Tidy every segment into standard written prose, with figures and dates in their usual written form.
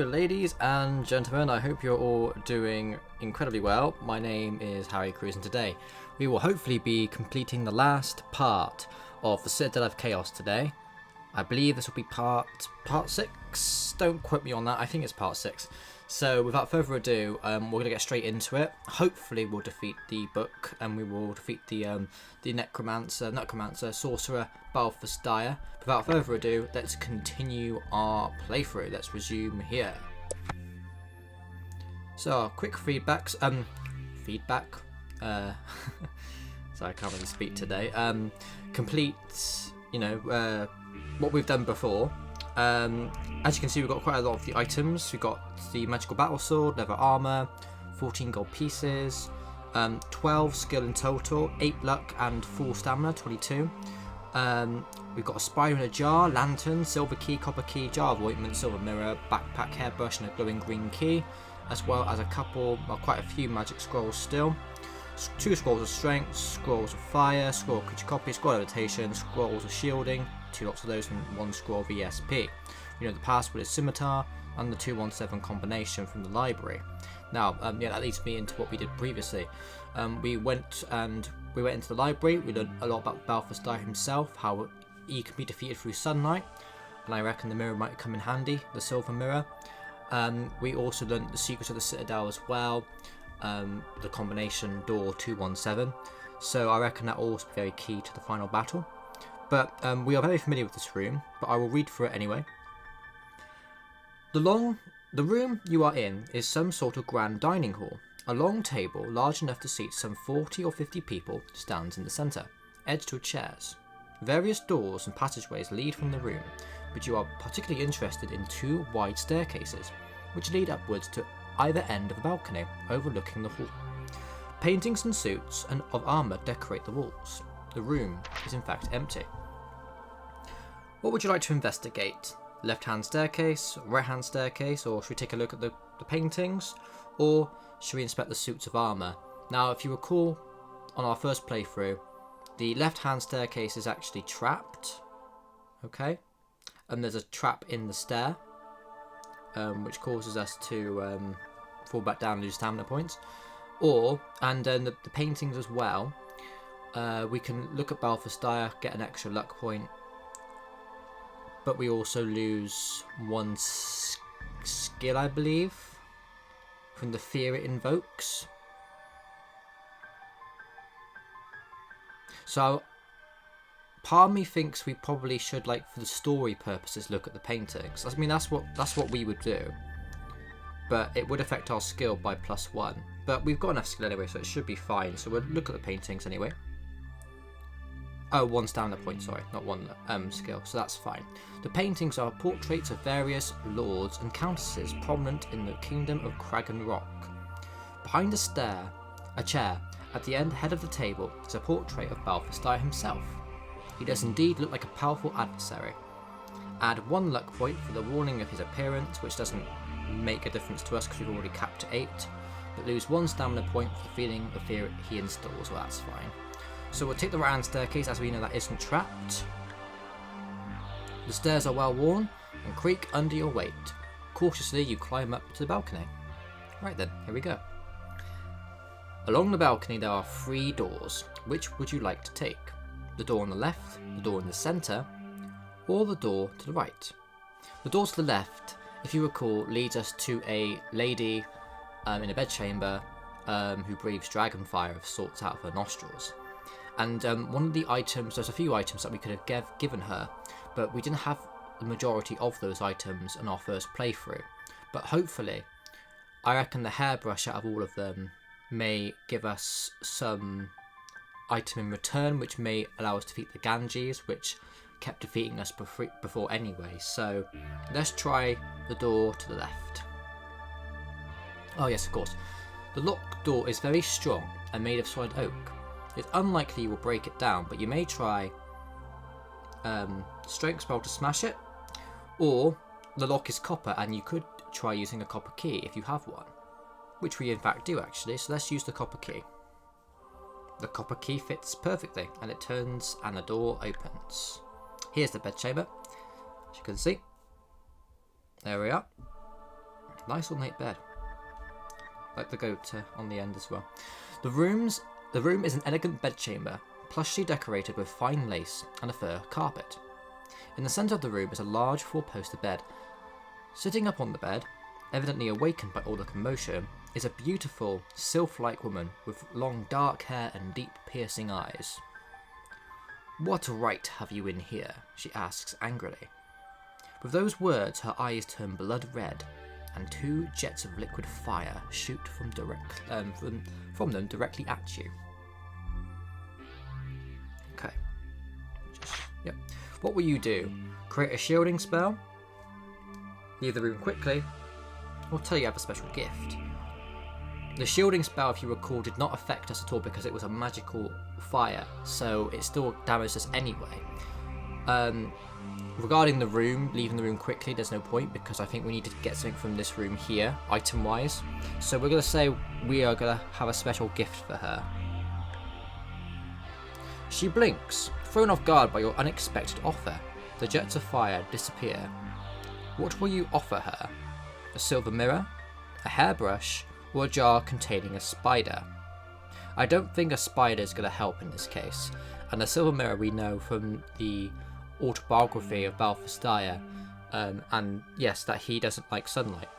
ladies and gentlemen, I hope you're all doing incredibly well. My name is Harry Cruz, and today we will hopefully be completing the last part of the Citadel of Chaos today. I believe this will be part 6. Don't quote me on that. I think it's part 6. So without further ado, we're going to get straight into it. Hopefully we'll defeat the book, and we will defeat the necromancer, sorcerer, Balthus Dire. Without further ado, let's continue our playthrough. Let's resume here. So, quick feedbacks. Sorry, I can't really speak today. Complete, what we've done before. As you can see, we've got quite a lot of the items. We've got the magical battle sword, leather armor, 14 gold pieces, 12 skill in total, 8 luck and full stamina, 22. We've got a spider in a jar, lantern, silver key, copper key, jar of ointment, silver mirror, backpack, hairbrush, and a glowing green key, as well as quite a few magic scrolls still. 2 scrolls of strength, scrolls of fire, scroll of creature copy, scroll of levitation, scrolls of shielding, 2 lots of those, and 1 scroll of ESP. The password is scimitar and the 217 combination from the library. Now, that leads me into what we did previously. We went into the library. We learned a lot about Balthus Dire himself, how he can be defeated through sunlight, and I reckon the mirror might come in handy, the silver mirror. We also learned the secrets of the Citadel as well, the combination door 217. So I reckon that will also be very key to the final battle. But we are very familiar with this room, but I will read through it anyway. The room you are in is some sort of grand dining hall. A long table, large enough to seat some 40 or 50 people, stands in the centre, edged with chairs. Various doors and passageways lead from the room, but you are particularly interested in 2 wide staircases, which lead upwards to either end of the balcony, overlooking the hall. Paintings and suits of armour decorate the walls. The room is in fact empty. What would you like to investigate? Left-hand staircase, right-hand staircase, or should we take a look at the paintings, or should we inspect the suits of armour? Now, if you recall, on our first playthrough, the left-hand staircase is actually trapped, okay? And there's a trap in the stair, which causes us to fall back down and lose stamina points. And then the paintings as well, we can look at Balthus Dire, get an extra luck point, but we also lose 1 skill, I believe, from the fear it invokes. So part of me thinks we probably should, for the story purposes, look at the paintings. I mean, that's what we would do, but it would affect our skill by +1. But we've got enough skill anyway, so it should be fine. So we'll look at the paintings anyway. Oh, 1 stamina point, sorry, not 1 skill, so that's fine. The paintings are portraits of various lords and countesses prominent in the kingdom of Kragan Rock. Behind a chair, at the head of the table, is a portrait of Balthus Dire himself. He does indeed look like a powerful adversary. Add 1 luck point for the warning of his appearance, which doesn't make a difference to us because we've already capped 8, but lose 1 stamina point for the feeling of fear he installs, well that's fine. So we'll take the right-hand staircase, as we know that isn't trapped. The stairs are well worn and creak under your weight. Cautiously you climb up to the balcony. Right then, here we go. Along the balcony there are 3 doors. Which would you like to take? The door on the left, the door in the centre, or the door to the right? The door to the left, if you recall, leads us to a lady in a bedchamber who breathes dragon fire of sorts out of her nostrils. And one of the items, there's a few items that we could have given her, but we didn't have the majority of those items in our first playthrough. But hopefully, I reckon the hairbrush out of all of them may give us some item in return, which may allow us to defeat the Ganges, which kept defeating us before anyway. So let's try the door to the left. Oh yes, of course. The locked door is very strong and made of solid oak. It's unlikely you will break it down, but you may try strength spell to smash it, or the lock is copper and you could try using a copper key if you have one, which we in fact do actually, so let's use the copper key. The copper key fits perfectly and it turns and the door opens. Here's the bedchamber, as you can see. There we are. Nice ornate bed. Like the goat on the end as well. The room is an elegant bedchamber, plushly decorated with fine lace and a fur carpet. In the centre of the room is a large four-poster bed. Sitting up on the bed, evidently awakened by all the commotion, is a beautiful, sylph-like woman with long dark hair and deep piercing eyes. "What right have you in here?" she asks angrily. With those words, her eyes turn blood red, and 2 jets of liquid fire shoot from them directly at you. Okay. Yep. What will you do? Create a shielding spell? Leave the room quickly? Or tell you have a special gift? The shielding spell, if you recall, did not affect us at all because it was a magical fire, so it still damaged us anyway. Regarding the room, leaving the room quickly, there's no point because I think we need to get something from this room here, item-wise. So we're going to say we are going to have a special gift for her. She blinks, thrown off guard by your unexpected offer. The jets of fire disappear. What will you offer her? A silver mirror? A hairbrush? Or a jar containing a spider? I don't think a spider is going to help in this case, and a silver mirror we know from the autobiography of Balthus Dire, and yes, that he doesn't like sunlight.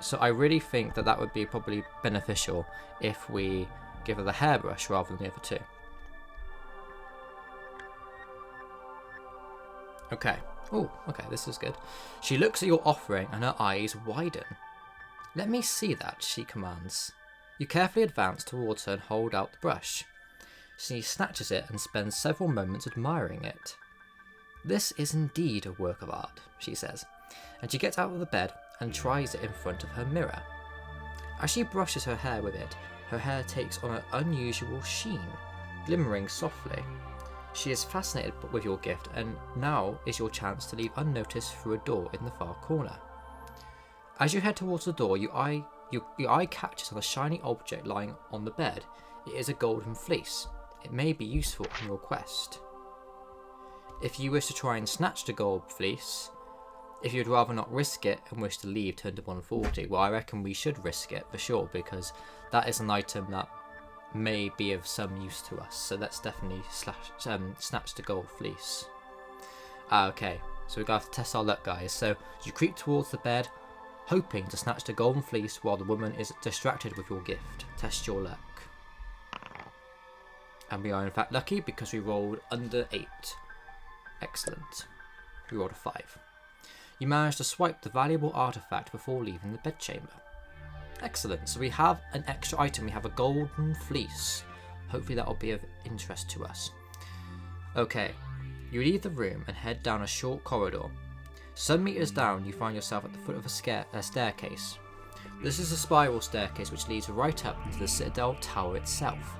So I really think that that would be probably beneficial if we give her the hairbrush rather than the other 2. Okay. Oh, okay, this is good. She looks at your offering and her eyes widen. "Let me see that," she commands. You carefully advance towards her and hold out the brush. She snatches it and spends several moments admiring it. "This is indeed a work of art," she says, and she gets out of the bed and tries it in front of her mirror. As she brushes her hair with it, her hair takes on an unusual sheen, glimmering softly. She is fascinated with your gift, and now is your chance to leave unnoticed through a door in the far corner. As you head towards the door, your eye catches on a shiny object lying on the bed. It is a golden fleece. It may be useful in your quest. If you wish to try and snatch the gold fleece, if you'd rather not risk it and wish to leave, turn to 140. Well, I reckon we should risk it for sure, because that is an item that may be of some use to us. So let's definitely snatch the gold fleece. Okay, so we're going to have to test our luck, guys. So you creep towards the bed, hoping to snatch the golden fleece while the woman is distracted with your gift. Test your luck. And we are in fact lucky because we rolled under 8. Excellent. We rolled a 5. You managed to swipe the valuable artifact before leaving the bedchamber. Excellent. So we have an extra item. We have a golden fleece. Hopefully that will be of interest to us. Okay. You leave the room and head down a short corridor. Some meters down, you find yourself at the foot of a staircase. This is a spiral staircase which leads right up into the Citadel Tower itself.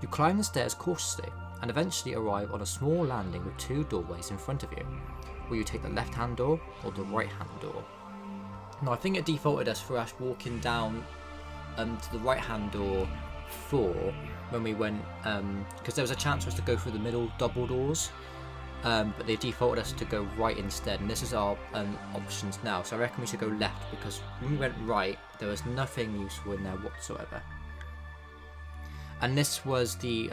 You climb the stairs cautiously and eventually arrive on a small landing with 2 doorways in front of you. Will you take the left-hand door or the right-hand door? Now, I think it defaulted us for us walking down to the right-hand door when we went, because there was a chance for us to go through the middle double doors, but they defaulted us to go right instead, and this is our options now. So I reckon we should go left, because when we went right, there was nothing useful in there whatsoever. And this was the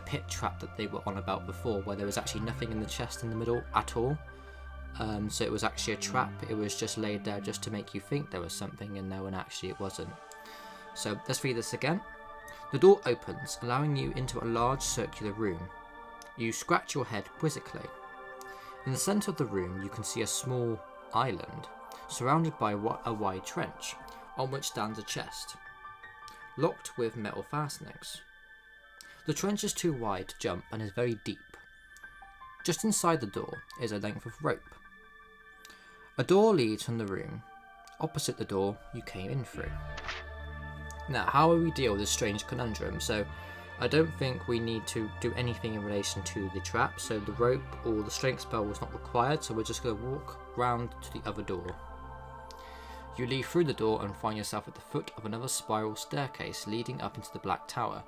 pit trap that they were on about before, where there was actually nothing in the chest in the middle at all. So it was actually a trap. It was just laid there just to make you think there was something in there when actually it wasn't. So let's read this again. The door opens, allowing you into a large circular room. You scratch your head quizzically. In the centre of the room, you can see a small island, surrounded by a wide trench, on which stands a chest, locked with metal fastenings. The trench is too wide to jump and is very deep. Just inside the door is a length of rope. A door leads from the room opposite the door you came in through. Now, how will we deal with this strange conundrum? So, I don't think we need to do anything in relation to the trap, so the rope or the strength spell was not required, so we're just going to walk round to the other door. You leave through the door and find yourself at the foot of another spiral staircase leading up into the Black Tower.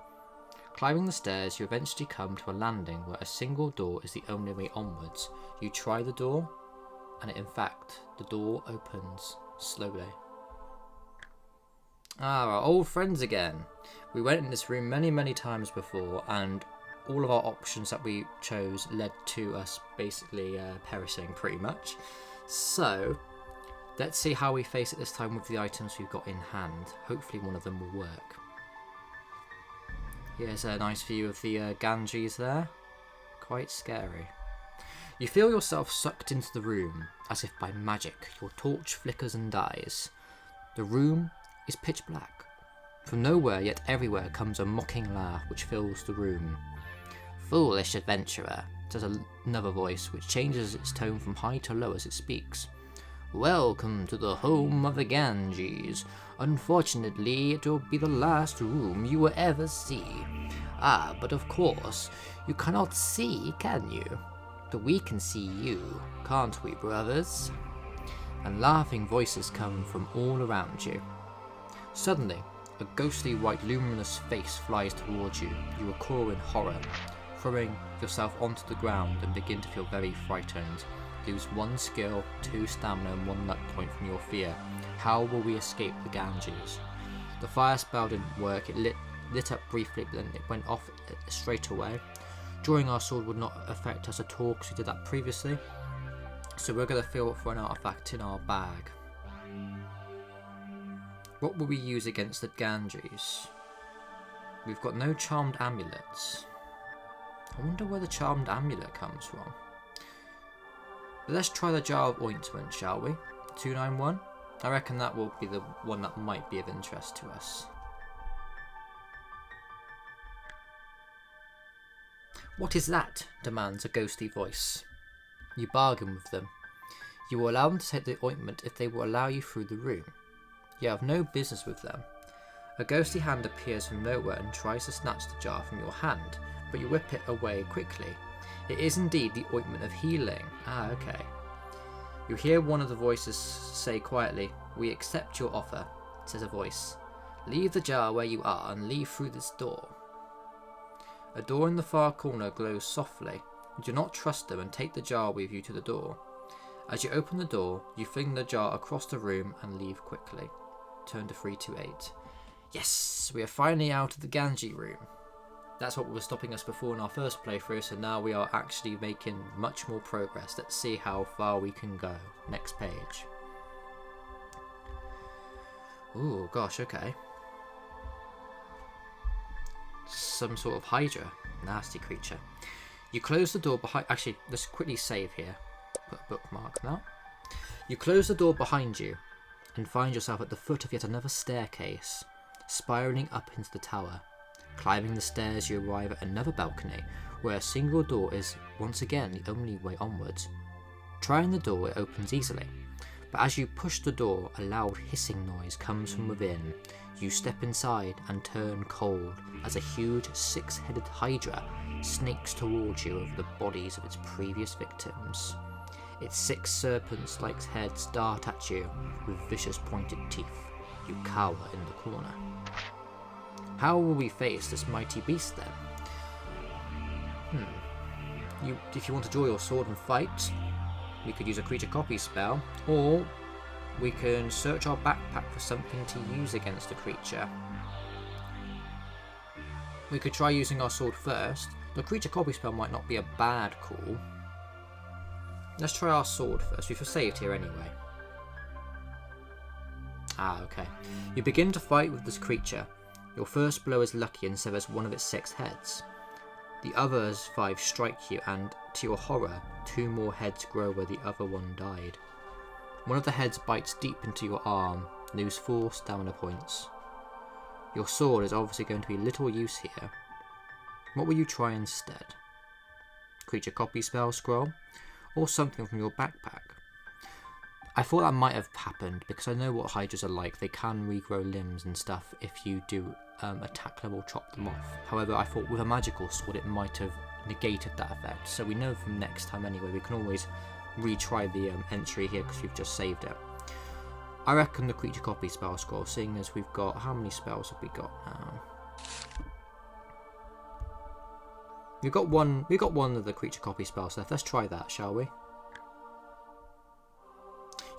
Climbing the stairs, you eventually come to a landing where a single door is the only way onwards. You try the door, and in fact, the door opens slowly. Ah, our old friends again. We went in this room many times before, and all of our options that we chose led to us basically perishing pretty much. So, let's see how we face it this time with the items we've got in hand. Hopefully one of them will work. Here's a nice view of the Ganges there. Quite scary. You feel yourself sucked into the room, as if by magic. Your torch flickers and dies. The room is pitch black. From nowhere yet everywhere comes a mocking laugh which fills the room. "Foolish adventurer," says another voice, which changes its tone from high to low as it speaks. "Welcome to the home of the Ganges. Unfortunately, it will be the last room you will ever see. Ah, but of course, you cannot see, can you? But we can see you, can't we, brothers?" And laughing voices come from all around you. Suddenly, a ghostly white luminous face flies towards you. You recoil in horror, throwing yourself onto the ground and begin to feel very frightened. Lose 1 skill, 2 stamina and 1 luck point from your fear. How will we escape the Ganges? The fire spell didn't work. It lit up briefly, but then it went off straight away. Drawing our sword would not affect us at all because we did that previously. So we're going to feel for an artifact in our bag. What will we use against the Ganges? We've got no charmed amulets. I wonder where the charmed amulet comes from. Let's try the jar of ointment, shall we? 291? I reckon that will be the one that might be of interest to us. "What is that?" demands a ghostly voice. You bargain with them. You will allow them to take the ointment if they will allow you through the room. You have no business with them. A ghostly hand appears from nowhere and tries to snatch the jar from your hand, but you whip it away quickly. It is indeed the ointment of healing. Ah, okay. You hear one of the voices say quietly, "We accept your offer," says a voice. "Leave the jar where you are and leave through this door." A door in the far corner glows softly. You do not trust them and take the jar with you to the door. As you open the door, you fling the jar across the room and leave quickly. Turn to 328. Yes, we are finally out of the Ganges room. That's what was stopping us before in our first playthrough, so now we are actually making much more progress. Let's see how far we can go. Next page. Ooh, gosh, okay. Some sort of Hydra. Nasty creature. You close the door behind... Actually, let's quickly save here. Put a bookmark now. You close the door behind you and find yourself at the foot of yet another staircase, spiraling up into the tower. Climbing the stairs, you arrive at another balcony, where a single door is once again the only way onwards. Trying the door, it opens easily, but as you push the door, a loud hissing noise comes from within. You step inside and turn cold as a huge 6-headed Hydra snakes towards you over the bodies of its previous victims. Its 6 serpents-like heads dart at you with vicious pointed teeth. You cower in the corner. How will we face this mighty beast then? If you want to draw your sword and fight, we could use a creature copy spell, or we can search our backpack for something to use against the creature. We could try using our sword first. The creature copy spell might not be a bad call. Let's try our sword first. We've saved here anyway. Ah, okay. You begin to fight with this creature. Your first blow is lucky and severs one of its 6 heads. The others 5 strike you, and to your horror, 2 more heads grow where the other one died. One of the heads bites deep into your arm. Lose 4 stamina points. Your sword is obviously going to be little use here. What will you try instead? Creature copy spell scroll? Or something from your backpack? I thought that might have happened because I know what Hydras are like. They can regrow limbs and stuff if you do attack them or chop them off. However, I thought with a magical sword it might have negated that effect. So we know from next time anyway, we can always retry the entry here because we've just saved it. I reckon the creature copy spell scroll, seeing as we've got... How many spells have we got now? We've got one of the creature copy spells left. Let's try that, shall we?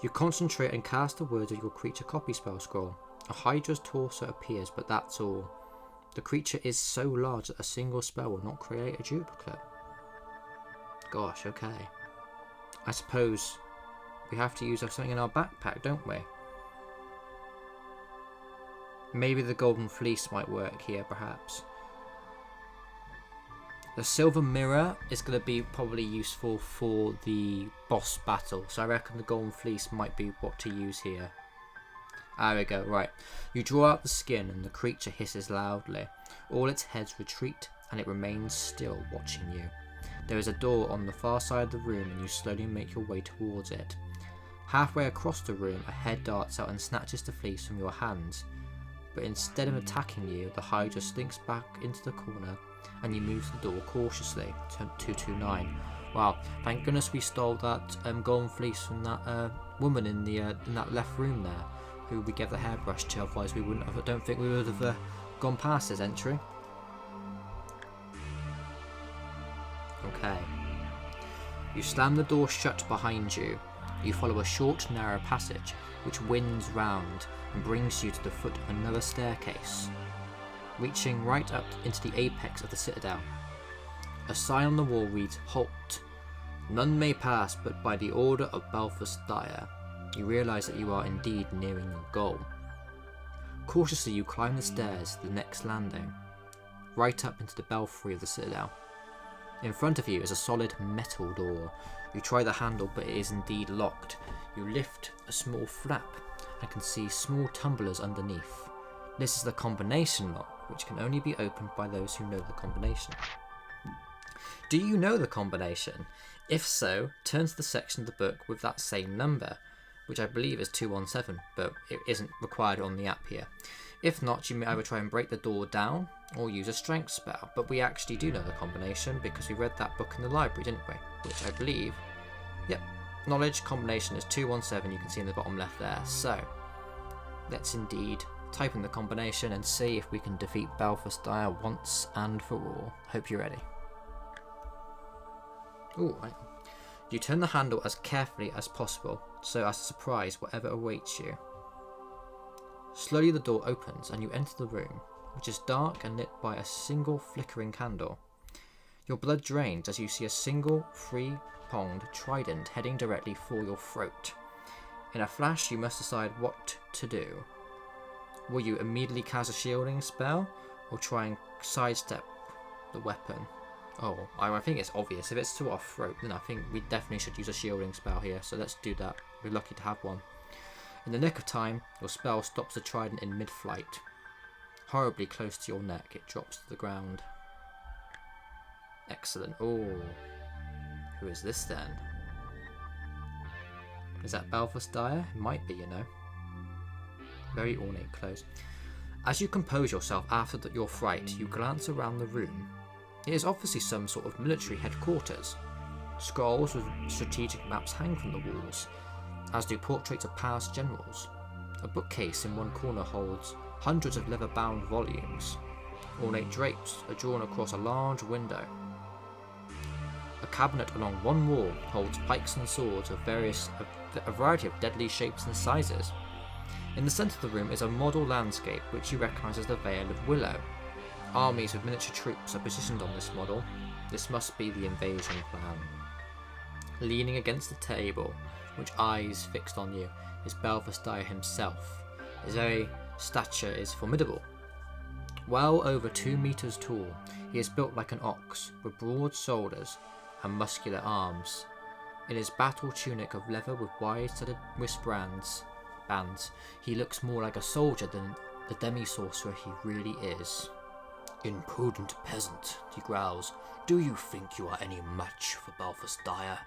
You concentrate and cast the words of your creature copy spell scroll. A Hydra's torso appears, but that's all. The creature is so large that a single spell will not create a duplicate. Gosh, okay. I suppose we have to use something in our backpack, don't we? Maybe the golden fleece might work here, perhaps. The silver mirror is going to be probably useful for the boss battle, so I reckon the golden fleece might be what to use here. There we go, right. You draw out the skin and the creature hisses loudly. All its heads retreat and it remains still, watching you. There is a door on the far side of the room and you slowly make your way towards it. Halfway across the room, a head darts out and snatches the fleece from your hands. But instead of attacking you, the Hydra slinks back into the corner and you move to the door cautiously. 229. Wow, thank goodness we stole that golden fleece from that woman in that left room there, who we gave the hairbrush to, otherwise we wouldn't have, I don't think we would have gone past this entry. Okay. You slam the door shut behind you. You follow a short, narrow passage, which winds round and brings you to the foot of another staircase, reaching right up into the apex of the Citadel. A sign on the wall reads, "Halt. None may pass but by the order of Balthus Dire." You realise that you are indeed nearing your goal. Cautiously you climb the stairs to the next landing, right up into the belfry of the Citadel. In front of you is a solid metal door. You try the handle, but it is indeed locked. You lift a small flap and can see small tumblers underneath. This is the combination lock, which can only be opened by those who know the combination. Do you know the combination? If so, turn to the section of the book with that same number, which I believe is 217, but it isn't required on the app here. If not, you may either try and break the door down or use a strength spell, but we actually do know the combination because we read that book in the library, didn't we? Which I believe, yep, knowledge combination is 217, you can see in the bottom left there. So let's indeed type in the combination and see if we can defeat Balthus Dire once and for all. Hope you're ready. Ooh, right. You turn the handle as carefully as possible, so as to surprise whatever awaits you. Slowly the door opens and you enter the room, which is dark and lit by a single flickering candle. Your blood drains as you see a single, three-pronged trident heading directly for your throat. In a flash, you must decide what to do. Will you immediately cast a shielding spell, or try and sidestep the weapon? Oh, I think it's obvious. If it's to our throat, then I think we definitely should use a shielding spell here, so let's do that. We're lucky to have one. In the nick of time, your spell stops the trident in mid-flight. Horribly close to your neck, it drops to the ground. Excellent. Oh, who is this then? Is that Balthus Dire? It might be, you know. Very ornate clothes. As you compose yourself after your fright, you glance around the room. It is obviously some sort of military headquarters. Scrolls with strategic maps hang from the walls, as do portraits of past generals. A bookcase in one corner holds hundreds of leather-bound volumes. Ornate drapes are drawn across a large window. A cabinet along one wall holds pikes and swords of a variety of deadly shapes and sizes. In the centre of the room is a model landscape which you recognise as the Vale of Willow. Armies of miniature troops are positioned on this model. This must be the invasion plan. Leaning against the table, with eyes fixed on you, is Balthus Dire himself. His very stature is formidable. Well over 2 meters tall, he is built like an ox, with broad shoulders and muscular arms. In his battle tunic of leather with wide-studded wristbands, he looks more like a soldier than the demi-sorcerer he really is. "Impudent peasant," he growls. "Do you think you are any match for Balthus Dire?"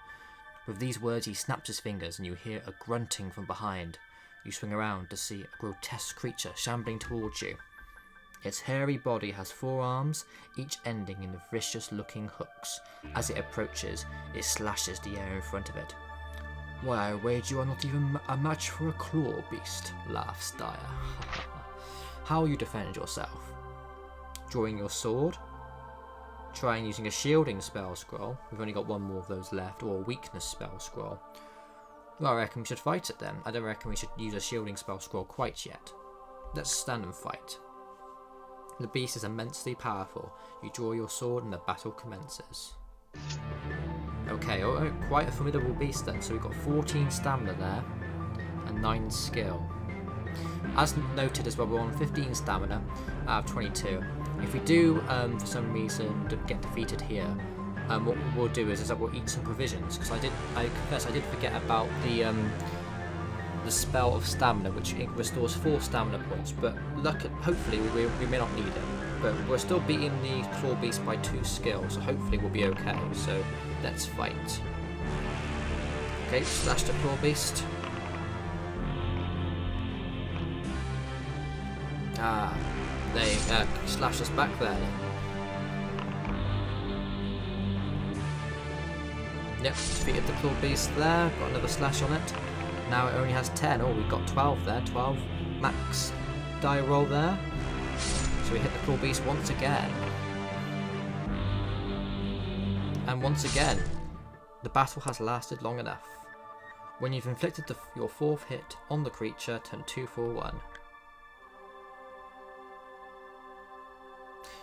With these words he snaps his fingers and you hear a grunting from behind. You swing around to see a grotesque creature shambling towards you. Its hairy body has 4 arms, each ending in vicious-looking hooks. As it approaches, it slashes the air in front of it. "Why, I wager you are not even a match for a claw beast," laughs Dire. How will you defend yourself? Drawing your sword? Trying using a shielding spell scroll? We've only got one more of those left, or a weakness spell scroll. Well, I reckon we should fight it then. I don't reckon we should use a shielding spell scroll quite yet. Let's stand and fight. The beast is immensely powerful. You draw your sword and the battle commences. Okay, quite a formidable beast then. So we've got 14 stamina there and 9 skill. As noted as well, we're on 15 stamina out of 22. If we do, for some reason, get defeated here, what we'll do is that we'll eat some provisions. Because I confess I did forget about the spell of stamina, which restores 4 stamina points. But hopefully we may not need it. But we're still beating the claw beast by 2 skill, so hopefully we'll be okay. So let's fight. Okay, slash the claw beast. They slash us back there. Yep, defeated the claw beast there. Got another slash on it. Now it only has 10. Oh, we got 12 there. 12 max die roll there. So we hit the claw beast once again. And once again, the battle has lasted long enough. When you've inflicted your 4th hit on the creature, turn 2/4/1.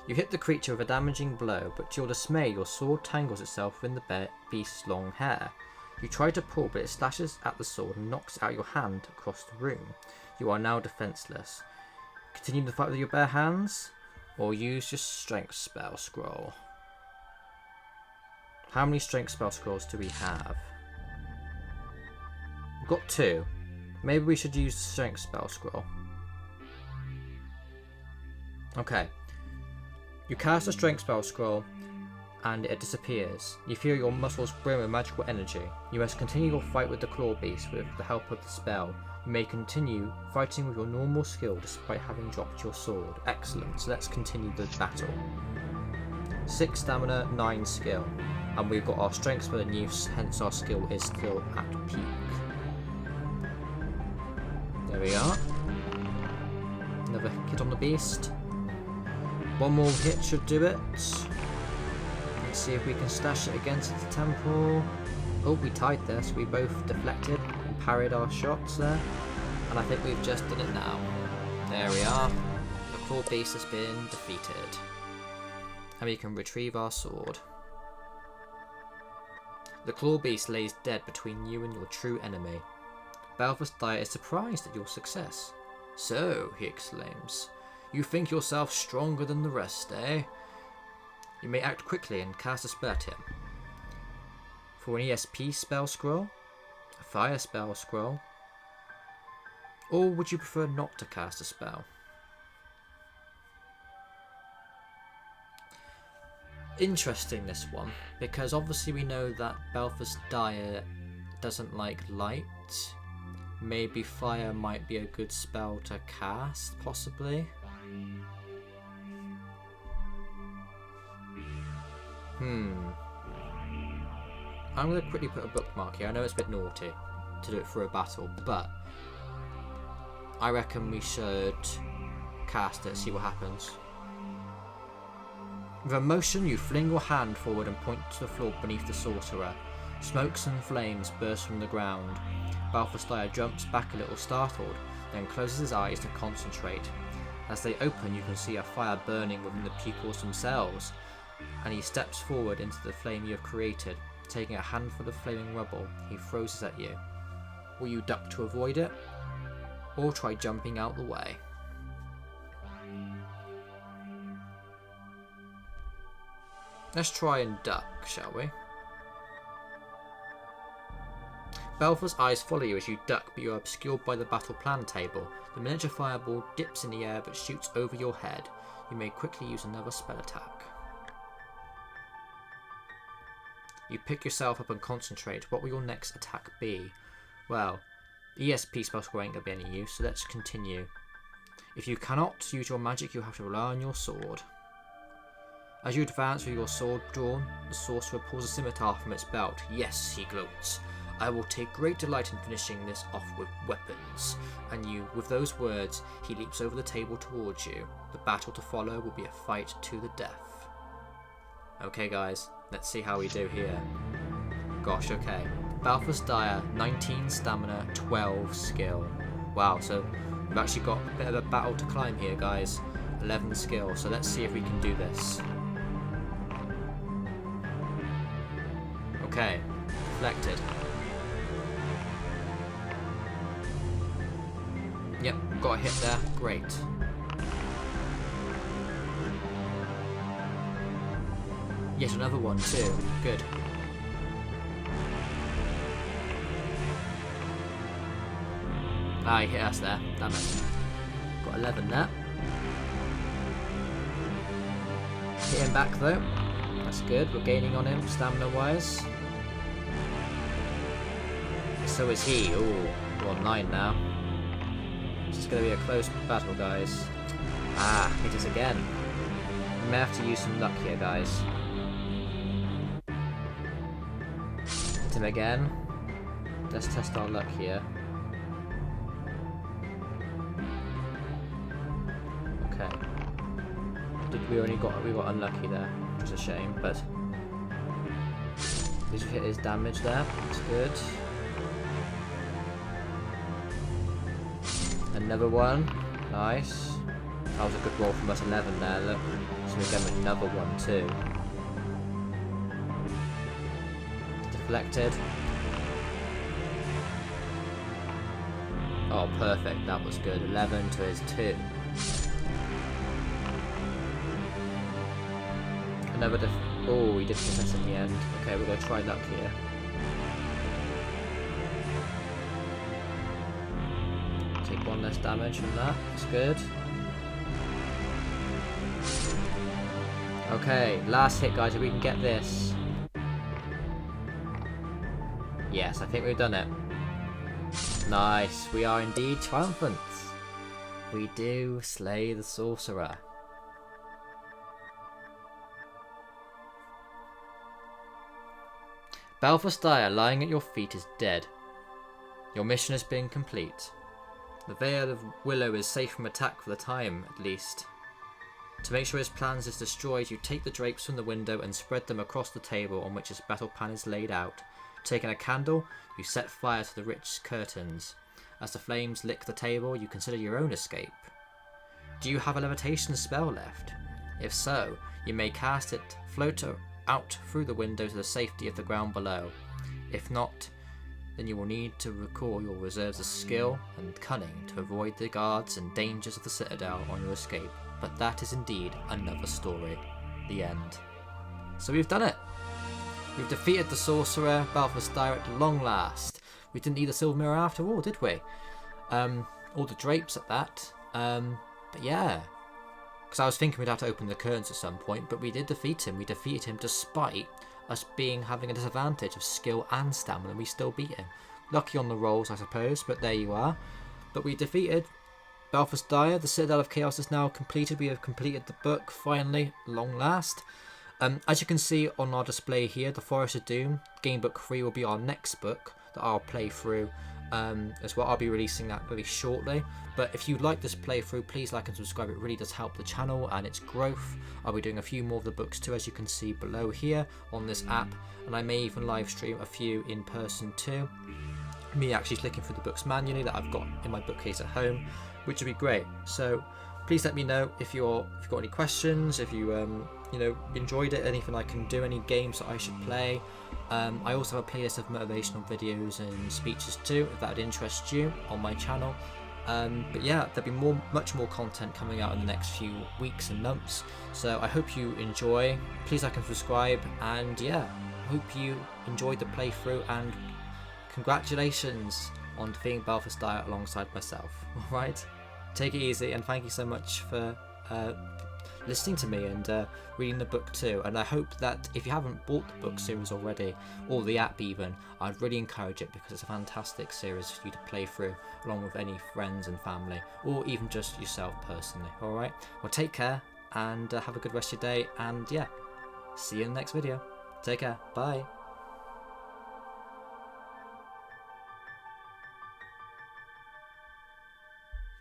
You hit the creature with a damaging blow, but to your dismay, your sword tangles itself within the beast's long hair. You try to pull, but it slashes at the sword and knocks out your hand across the room. You are now defenseless. Continue the fight with your bare hands, or use your strength spell scroll. How many strength spell scrolls do we have? We've got 2. Maybe we should use the strength spell scroll. Okay. You cast a strength spell scroll and it disappears. You feel your muscles brim with magical energy. You must continue your fight with the claw beast with the help of the spell. You may continue fighting with your normal skill despite having dropped your sword. Excellent, so let's continue the battle. 6 stamina, 9 skill. And we've got our strength spell in use, hence our skill is still at peak. There we are. Another hit on the beast. 1 more hit should do it. Let's see if we can stash it against the temple. Oh, we tied there, so we both deflected and parried our shots there. And I think we've just done it now. There we are. The claw beast has been defeated. And we can retrieve our sword. The claw beast lays dead between you and your true enemy. Balthus Dire is surprised at your success. So, he exclaims, you think yourself stronger than the rest, eh? You may act quickly and cast a spell at him. For an ESP spell scroll, a fire spell scroll, or would you prefer not to cast a spell? Interesting, this one, because obviously we know that Balthus Dire doesn't like light. Maybe fire might be a good spell to cast, possibly. I'm going to quickly put a bookmark here. I know it's a bit naughty to do it for a battle, but I reckon we should cast it, see what happens. With a motion, you fling your hand forward and point to the floor beneath the sorcerer. Smokes and flames burst from the ground. Balthus Dire jumps back a little startled, then closes his eyes to concentrate. As they open, you can see a fire burning within the pupils themselves, and he steps forward into the flame you have created. Taking a handful of flaming rubble, he throws it at you. Will you duck to avoid it, or try jumping out the way? Let's try and duck, shall we? Balthus' eyes follow you as you duck, but you are obscured by the battle plan table. The miniature fireball dips in the air but shoots over your head. You may quickly use another spell attack. You pick yourself up and concentrate. What will your next attack be? Well, ESP spell scroll ain't going to be any use, so let's continue. If you cannot use your magic, you have to rely on your sword. As you advance with your sword drawn, the sorcerer pulls a scimitar from its belt. Yes, he gloats. I will take great delight in finishing this off with weapons. And with those words, he leaps over the table towards you. The battle to follow will be a fight to the death. Okay guys, let's see how we do here. Gosh, okay. Balthus Dire, 19 stamina, 12 skill. Wow, so We've actually got a bit of a battle to climb here, guys. 11 skill, so let's see if we can do this. Okay, deflected. Yep, got a hit there. Great. Yet another one too. Good. Ah, he hit us there. Damn it. Got 11 there. Hit him back though. That's good. We're gaining on him stamina wise. So is he. Ooh, we're on 9 now. This is going to be a close battle, guys. Ah, hit us again. We may have to use some luck here, guys. Hit him again. Let's test our luck here. Okay. We got unlucky there, which is a shame, but at least we hit his damage there. That's good. Another one. Nice. That was a good roll from us. 11 there, look. So we get another one too. Deflected. Oh, perfect. That was good. 11 to his 2. Another oh, he did hit us in the end. Okay, we're going to try luck here. Take 1 less damage from that. That's good. Okay, last hit, guys. If we can get this. Yes, I think we've done it. Nice. We are indeed triumphant. We do slay the sorcerer. Balthus Dire, lying at your feet, is dead. Your mission has been complete. The Vale of Willow is safe from attack for the time, at least. To make sure his plans is destroyed, you take the drapes from the window and spread them across the table on which his battle plan is laid out. Taking a candle, you set fire to the rich curtains. As the flames lick the table, you consider your own escape. Do you have a levitation spell left? If so, you may cast it, float out through the window to the safety of the ground below. If not, then you will need to recall your reserves of skill and cunning to avoid the guards and dangers of the Citadel on your escape. But that is indeed another story. The end. So we've done it. We've defeated the sorcerer, Balthus Dire, at long last. We didn't need the silver mirror after all, did we? All the drapes at that. But yeah. Because I was thinking we'd have to open the curtains at some point, but we did defeat him. We defeated him despite us having a disadvantage of skill and stamina, and we still beat him. Lucky on the rolls, I suppose, but there you are. But we defeated Balthus Dire. The Citadel of Chaos is now completed. We have completed the book, finally, long last. As you can see on our display here, The Forest of Doom, Game Book 3 will be our next book that I'll play through as well. I'll be releasing that really shortly. But if you like this playthrough, please like and subscribe. It really does help the channel and its growth. I'll be doing a few more of the books too, as you can see below here on this app. And I may even live stream a few in person too. Me actually flicking through the books manually that I've got in my bookcase at home, which would be great. So please let me know if you've got any questions, if you enjoyed it, anything I can do, any games that I should play. I also have a playlist of motivational videos and speeches too, if that would interest you, on my channel. But yeah, there'll be much more content coming out in the next few weeks and months. So I hope you enjoy. Please like and subscribe, and yeah, hope you enjoyed the playthrough, and congratulations on defeating Balthus Dire alongside myself. Alright, take it easy, and thank you so much for listening to me and reading the book too. And I hope that if you haven't bought the book series already, or the app even, I'd really encourage it, because it's a fantastic series for you to play through along with any friends and family, or even just yourself personally. Alright, well, take care and have a good rest of your day, and yeah, see you in the next video. Take care, bye.